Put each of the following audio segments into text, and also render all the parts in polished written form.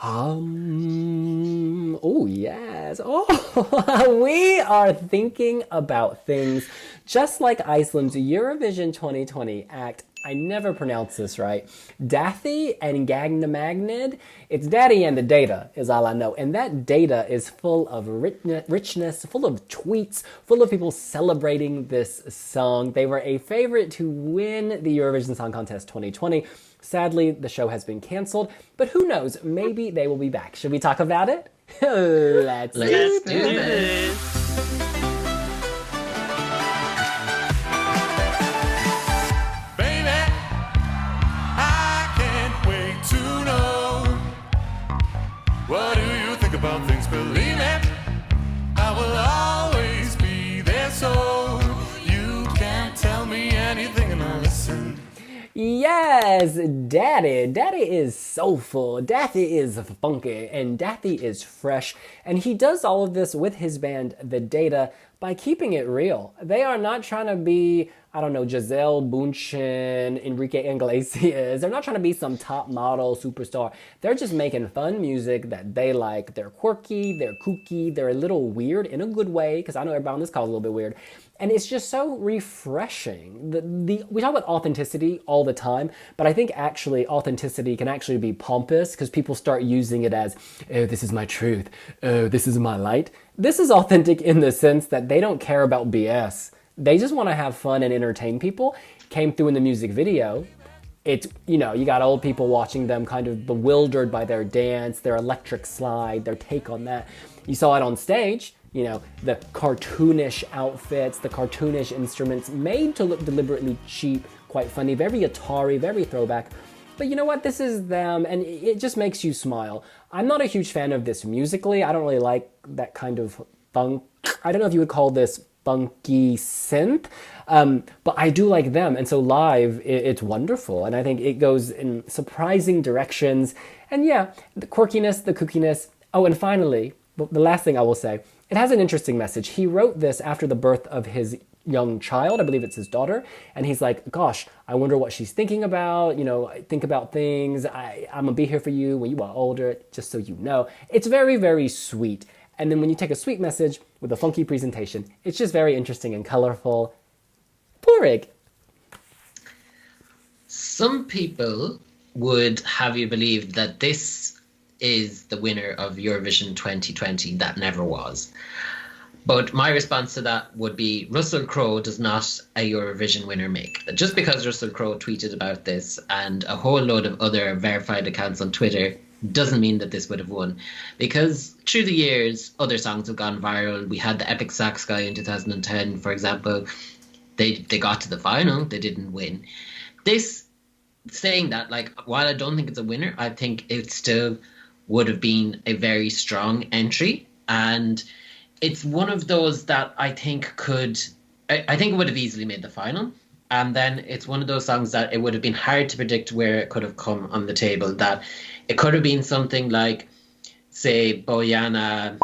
Oh, yes. Oh, we are thinking about things just like Iceland's Eurovision 2020 act. I never pronounce this right. Dathi and Gagnamagnid. It's Daddy and the data, is all I know. And that data is full of richness, full of tweets, full of people celebrating this song. They were a favorite to win the Eurovision Song Contest 2020. Sadly, the show has been canceled, but who knows? Maybe they will be back. Should we talk about it? Let's Let's do do this. this. Baby, I can't wait to know. What do you think about things? Believe it, I will always be there, so you can't tell me anything and I'll listen. Yes, Daddy. Daddy is soulful. Daddy is funky. And Daddy is fresh. And he does all of this with his band, The Data, by keeping it real. They are not trying to be, I don't know, Giselle Bundchen, Enrique Iglesias. They're not trying to be some top model superstar. They're just making fun music that they like. They're quirky, they're kooky, they're a little weird in a good way, because I know everybody on this call is a little bit weird. And it's just so refreshing. We talk about authenticity all the time, but I think actually authenticity can actually be pompous because people start using it as, oh, this is my truth. Oh, this is my light. This is authentic in the sense that they don't care about BS. They just want to have fun and entertain people. Came through in the music video. It's, you know, you got old people watching them kind of bewildered by their dance, their electric slide, their take on that. You saw it on stage. You know, the cartoonish outfits, the cartoonish instruments made to look deliberately cheap, quite funny, very Atari, very throwback. But you know what? This is them, and it just makes you smile. I'm not a huge fan of this musically. I don't really like that kind of funk. I don't know if you would call this funky synth, but I do like them. And so live, it's wonderful. And I think it goes in surprising directions. And yeah, the quirkiness, the kookiness. Oh, and finally, the last thing I will say, it has an interesting message. He wrote this after the birth of his young child. I believe it's his daughter. And he's like, gosh, I wonder what she's thinking about. You know, think about things. I'm going to be here for you when you are older, just so you know. It's very, very sweet. And then when you take a sweet message with a funky presentation, it's just very interesting and colorful. Porig. Some people would have you believe that this is the winner of Eurovision 2020 that never was. But my response to that would be Russell Crowe does not a Eurovision winner make. Just because Russell Crowe tweeted about this and a whole load of other verified accounts on Twitter doesn't mean that this would have won. Because through the years, other songs have gone viral. We had the Epic Sax Guy in 2010, for example. They got to the final, they didn't win. This, saying that, like, while I don't think it's a winner, I think it still would have been a very strong entry. And it's one of those that I think I think it would have easily made the final. And then it's one of those songs that it would have been hard to predict where it could have come on the table. That it could have been something like, say, Bojana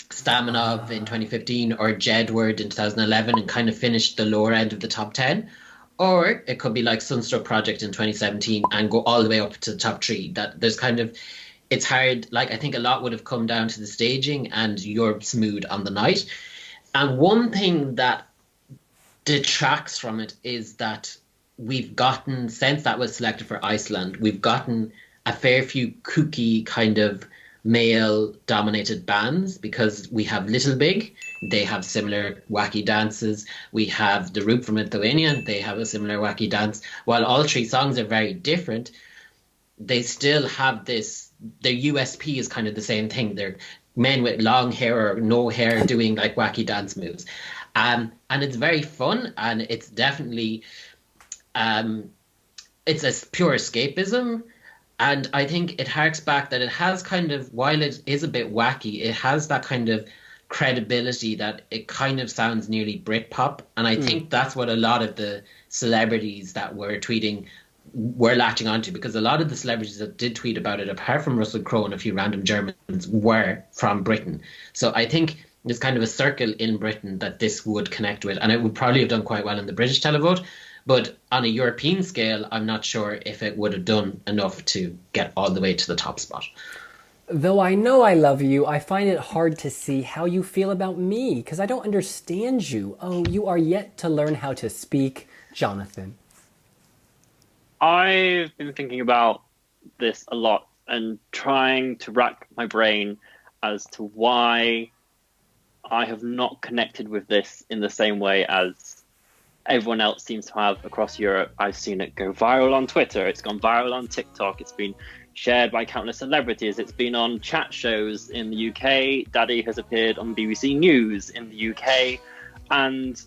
Staminov in 2015 or Jedward in 2011 and kind of finished the lower end of the top 10. Or it could be like Sunstroke Project in 2017 and go all the way up to the top 3. That there's kind of, it's hard. Like, I think a lot would have come down to the staging and Europe's mood on the night. And one thing that detracts from it is that we've gotten, since that was selected for Iceland, we've gotten a fair few kooky kind of male-dominated bands because we have Little Big. They have similar wacky dances. We have The Roop from Lithuania. They have a similar wacky dance. While all 3 songs are very different, they still have this, their USP is kind of the same thing. They're men with long hair or no hair doing like wacky dance moves. And it's very fun, and it's definitely, it's a pure escapism. And I think it harks back that it has kind of, while it is a bit wacky, it has that kind of credibility that it kind of sounds nearly Britpop. And I think that's what a lot of the celebrities that were tweeting were latching onto, because a lot of the celebrities that did tweet about it, apart from Russell Crowe and a few random Germans, were from Britain. So I think there's kind of a circle in Britain that this would connect with, and it would probably have done quite well in the British televote. But on a European scale, I'm not sure if it would have done enough to get all the way to the top spot. Though I know I love you, I find it hard to see how you feel about me, because I don't understand you. Oh, you are yet to learn how to speak, Jonathan. I've been thinking about this a lot and trying to rack my brain as to why I have not connected with this in the same way as everyone else seems to have across Europe. I've seen it go viral on Twitter. It's gone viral on TikTok. It's been shared by countless celebrities. It's been on chat shows in the UK. Daði has appeared on BBC News in the UK. And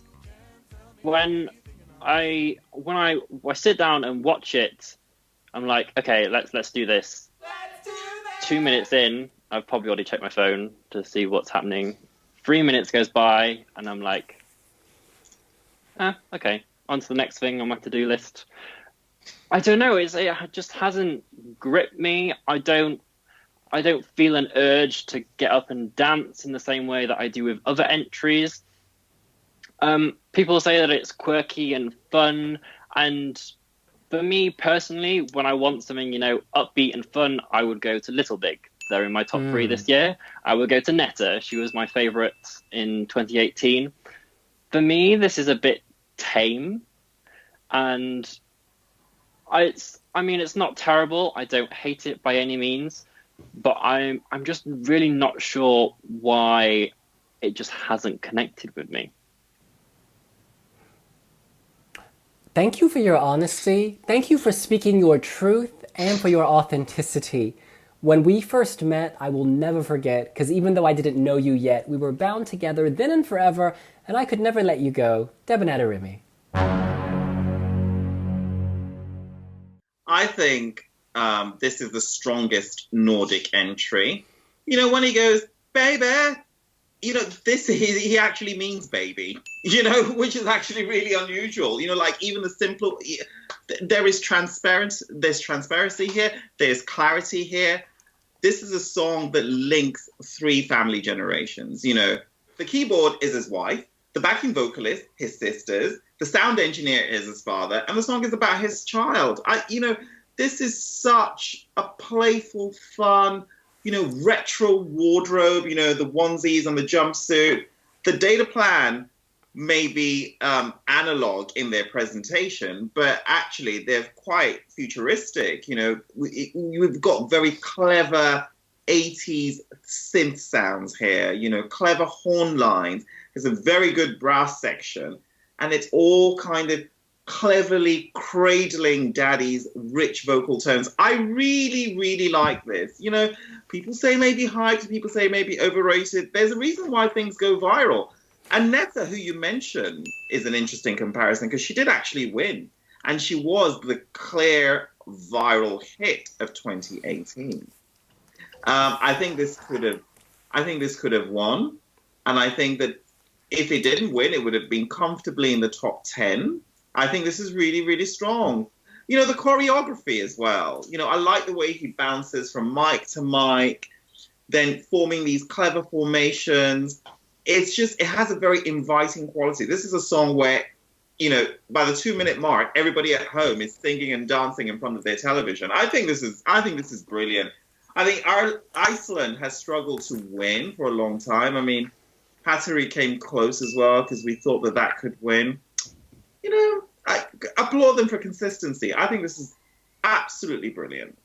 when I sit down and watch it, I'm like, okay, let's do this. 2 minutes in, I've probably already checked my phone to see what's happening. 3 minutes goes by, and I'm like, okay, on to the next thing on my to-do list. I don't know. It just hasn't gripped me. I don't feel an urge to get up and dance in the same way that I do with other entries. People say that it's quirky and fun, and for me personally, when I want something, upbeat and fun, I would go to Little Big. They're in my top 3 this year. I would go to Netta. She was my favourite in 2018. For me, this is a bit tame, and it's not terrible. I don't hate it by any means, but I'm just really not sure why it just hasn't connected with me. Thank you for your honesty. Thank you for speaking your truth and for your authenticity. When we first met, I will never forget, because even though I didn't know you yet, we were bound together then and forever, and I could never let you go. Debanadurimi. I think this is the strongest Nordic entry. When he goes, baby, he actually means baby, which is actually really unusual. Like even the simple, there's transparency here, there's clarity here. This is a song that links 3 family generations. The keyboard is his wife, the backing vocalist, his sisters, the sound engineer is his father, and the song is about his child. This is such a playful, fun, retro wardrobe, the onesies and the jumpsuit. The data plan may be analog in their presentation, but actually they're quite futuristic. We've got very clever 80s synth sounds here, clever horn lines. There's a very good brass section, and it's all kind of cleverly cradling Daði's rich vocal tones. I really, really like this. People say maybe hyped, people say maybe overrated. There's a reason why things go viral. And Netta, who you mentioned, is an interesting comparison because she did actually win. And she was the clear viral hit of 2018. I think this could have won. And I think that if it didn't win, it would have been comfortably in the top 10. I think this is really, really strong. The choreography as well. I like the way he bounces from mic to mic, then forming these clever formations. It has a very inviting quality. This is a song where, by the 2-minute mark, everybody at home is singing and dancing in front of their television. I think this is brilliant. I think Iceland has struggled to win for a long time. Hattori came close as well because we thought that could win. I applaud them for consistency. I think this is absolutely brilliant.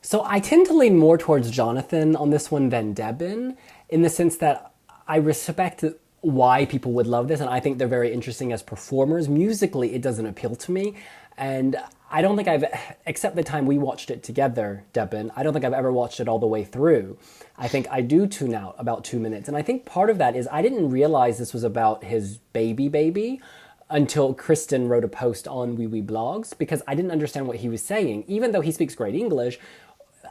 So I tend to lean more towards Jonathan on this one than Debin, in the sense that I respect why people would love this, and I think they're very interesting as performers. Musically, it doesn't appeal to me, and I don't think except the time we watched it together, Debin, I don't think I've ever watched it all the way through. I think I do tune out about 2 minutes, and I think part of that is I didn't realize this was about his baby, until Kristen wrote a post on Wiwibloggs, because I didn't understand what he was saying. Even though he speaks great English,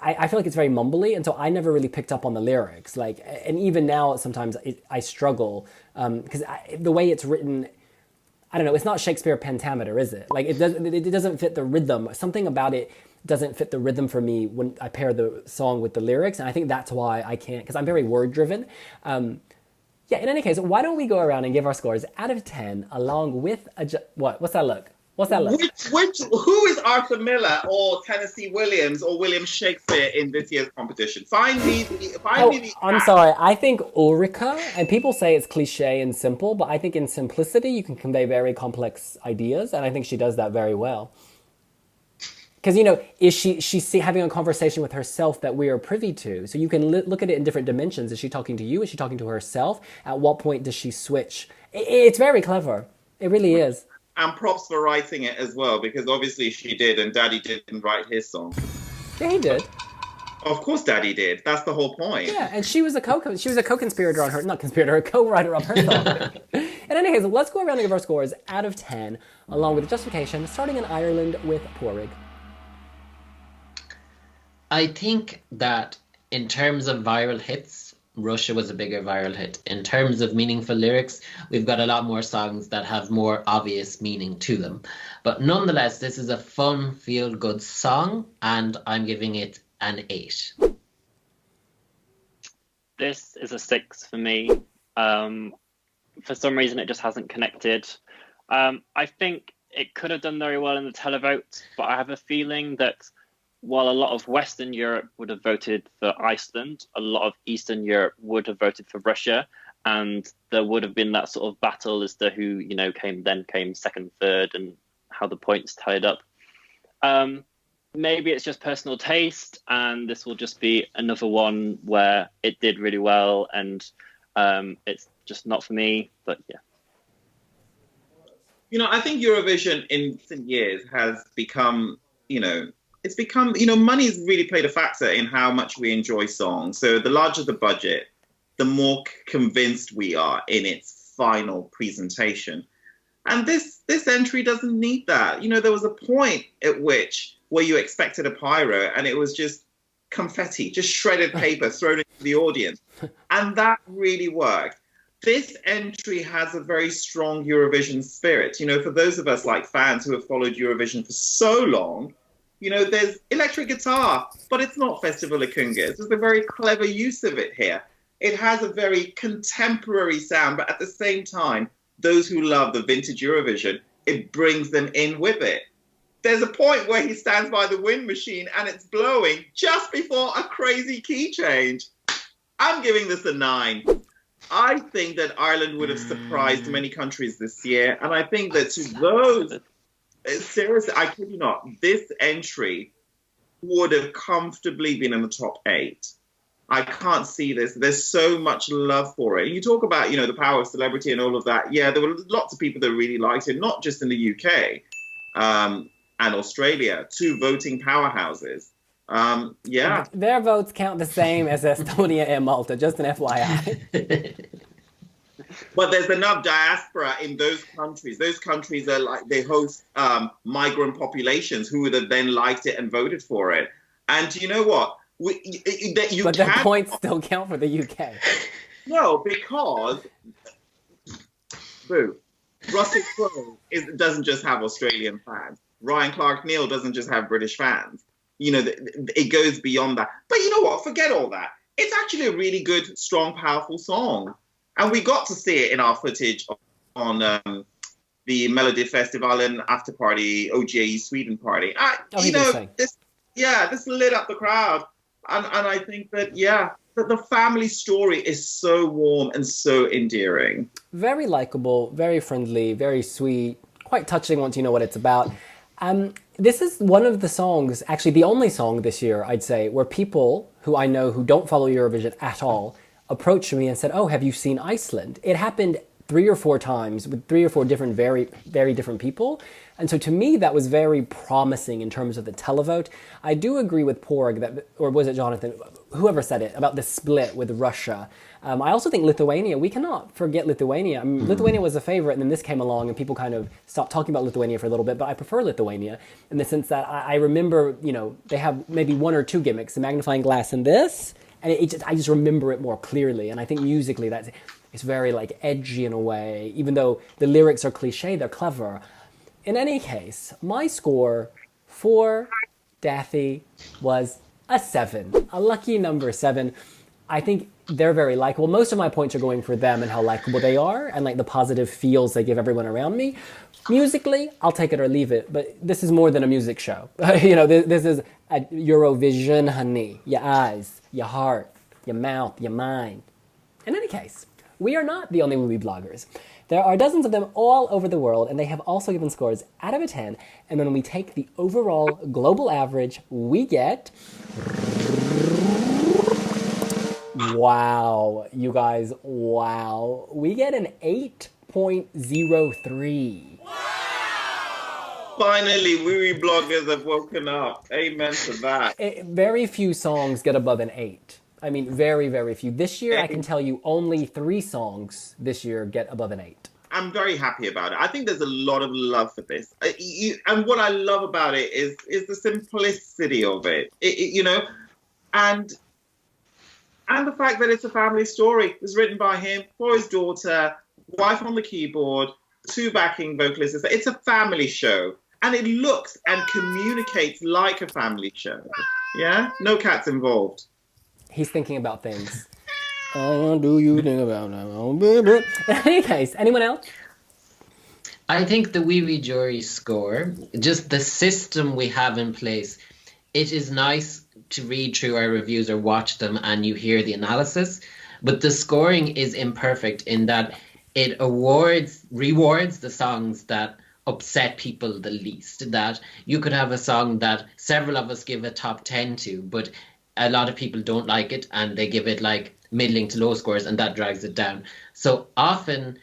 I feel like it's very mumbly, and so I never really picked up on the lyrics. And even now, sometimes I struggle, because the way it's written, I don't know, it's not Shakespeare pentameter, is it? It doesn't fit the rhythm. Something about it doesn't fit the rhythm for me when I pair the song with the lyrics, and I think that's why I can't, because I'm very word-driven. Yeah, in any case, why don't we go around and give our scores out of 10 along with what's that look? What's that list? Who is Arthur Miller or Tennessee Williams or William Shakespeare in this year's competition? Find me the I'm sorry. I think Ulrika, and people say it's cliche and simple, but I think in simplicity you can convey very complex ideas, and I think she does that very well. Because, you know, is she's having a conversation with herself that we are privy to? So you can look at it in different dimensions. Is she talking to you? Is she talking to herself? At what point does she switch? It's very clever. It really is. And props for writing it as well, because obviously she did, and Daði didn't write his song. Yeah, he did. Of course Daði did. That's the whole point. Yeah, and she was a co-conspirator on her, not conspirator, a co-writer of her song. In any case, let's go around and give our scores out of 10, along with the justification, starting in Ireland with Porrig. I think that in terms of viral hits, Russia was a bigger viral hit. In terms of meaningful lyrics, we've got a lot more songs that have more obvious meaning to them. But nonetheless, this is a fun, feel-good song, and I'm giving it an 8. This is a 6 for me. For some reason, it just hasn't connected. I think it could have done very well in the televote, but I have a feeling that while a lot of Western Europe would have voted for Iceland, a lot of Eastern Europe would have voted for Russia, and there would have been that sort of battle as to who, you know, came second, third, and how the points tied up. Maybe it's just personal taste, and this will just be another one where it did really well, and it's just not for me. But yeah. You know, I think Eurovision in recent years has become, money's really played a factor in how much we enjoy songs. So the larger the budget, the more convinced we are in its final presentation. And this entry doesn't need that. You know, there was a point at which where you expected a pyro and it was just confetti, just shredded paper thrown into the audience. And that really worked. This entry has a very strong Eurovision spirit. You know, for those of us like fans who have followed Eurovision for so long, you know, there's electric guitar, but it's not Festival of Kungas. There's a very clever use of it here. It has a very contemporary sound, but at the same time, those who love the vintage Eurovision, it brings them in with it. There's a point where he stands by the wind machine and it's blowing just before a crazy key change. I'm giving this a 9. I think that Ireland would have surprised many countries this year. And I think that to those, seriously, I kid you not, this entry would have comfortably been in the top 8. I can't see this. There's so much love for it. And you talk about, you know, the power of celebrity and all of that. Yeah, there were lots of people that really liked it, not just in the UK and Australia, 2 voting powerhouses. Yeah. Their votes count the same as Estonia and Malta, just an FYI. But there's enough diaspora in those countries. Those countries are like, they host migrant populations who would have then liked it and voted for it. And you know what? But the points still count for the UK. No, because Russell Crowe doesn't just have Australian fans. Ryan Clark-Neal doesn't just have British fans. You know, it goes beyond that. But you know what? Forget all that. It's actually a really good, strong, powerful song. And we got to see it in our footage on the Melody Festival and after party, OGAE Sweden party. This lit up the crowd. And I think that, that the family story is so warm and so endearing. Very likable, very friendly, very sweet, quite touching once you know what it's about. This is one of the songs, actually the only song this year, I'd say, where people who I know who don't follow Eurovision at all approached me and said, "Oh, have you seen Iceland?" It happened 3 or 4 times with 3 or 4 different, very, very different people. And so to me, that was very promising in terms of the televote. I do agree with Porg, that, or was it Jonathan, whoever said it, about the split with Russia. I also think Lithuania, we cannot forget Lithuania. I mean, Lithuania was a favorite, and then this came along, and people kind of stopped talking about Lithuania for a little bit, but I prefer Lithuania in the sense that I remember, you know, they have maybe 1 or 2 gimmicks, the magnifying glass and this, and I just remember it more clearly, and I think musically it's very like edgy in a way, even though the lyrics are cliche, they're clever. In any case, my score for Daði was a 7, a lucky number 7. I think they're very likable. Most of my points are going for them and how likable they are and like the positive feels they give everyone around me. Musically, I'll take it or leave it, but this is more than a music show. This is a Eurovision, honey. Your eyes, your heart, your mouth, your mind. In any case, we are not the only Wiwibloggs. There are dozens of them all over the world, and they have also given scores out of a 10. And when we take the overall global average, we get... Wow, you guys, wow. We get an 8.03. Finally, Wiwibloggs have woken up. Amen to that. Very few songs get above an 8. I mean, very, very few. This year, I can tell you only 3 songs this year get above an 8. I'm very happy about it. I think there's a lot of love for this. And what I love about it is the simplicity of it, and the fact that it's a family story. It was written by him for his daughter, wife on the keyboard, 2 backing vocalists. It's a family show. And it looks and communicates like a family show. Yeah? No cats involved. He's thinking about things. Do you think about that? In any case, anyone else? I think the Wiwi jury score, just the system we have in place, it is nice to read through our reviews or watch them and you hear the analysis, but the scoring is imperfect in that it rewards the songs that upset people the least. That you could have a song that several of us give a top 10 to, but a lot of people don't like it and they give it like middling to low scores and that drags it down. So often,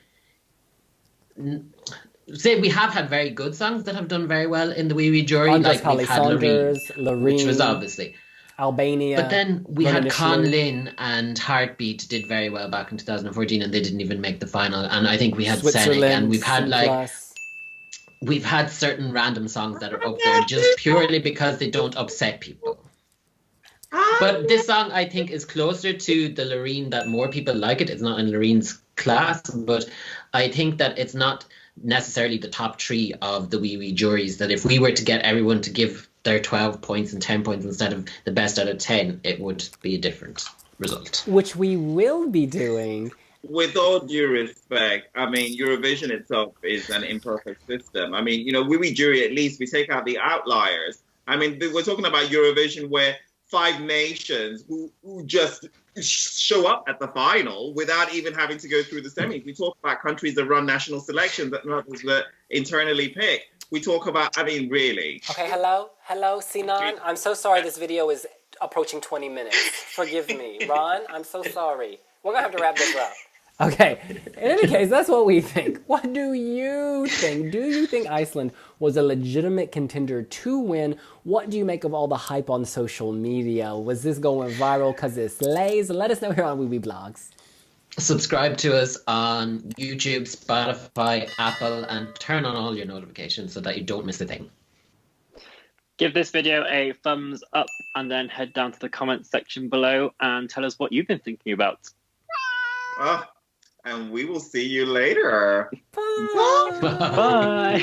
say we have had very good songs that have done very well in the Wiwi jury, like we've had Loreen, which was obviously Albania. But then we had Con Lin and Heartbeat did very well back in 2014 and they didn't even make the final. And I think we had Senek and we've had we've had certain random songs that are up there just purely because they don't upset people. But this song, I think, is closer to the Loreen that more people like it. It's not in Loreen's class, but I think that it's not necessarily the top 3 of the Wiwi juries, that if we were to get everyone to give their 12 points and 10 points instead of the best out of 10, it would be a different result. Which we will be doing. With all due respect, I mean, Eurovision itself is an imperfect system. I mean, Wiwi jury, at least we take out the outliers. I mean, we're talking about Eurovision where 5 nations who just show up at the final without even having to go through the semis. We talk about countries that run national selections that others that internally pick. We talk about, I mean, really. Okay, hello, Sinan. I'm so sorry this video is approaching 20 minutes. Forgive me. Ron, I'm so sorry. We're going to have to wrap this up. Okay, in any case, that's what we think. What do you think? Do you think Iceland was a legitimate contender to win? What do you make of all the hype on social media? Was this going viral because it slays? Let us know here on Wiwibloggs. Subscribe to us on YouTube, Spotify, Apple, and turn on all your notifications so that you don't miss a thing. Give this video a thumbs up and then head down to the comments section below and tell us what you've been thinking about. And we will see you later. Bye. Bye.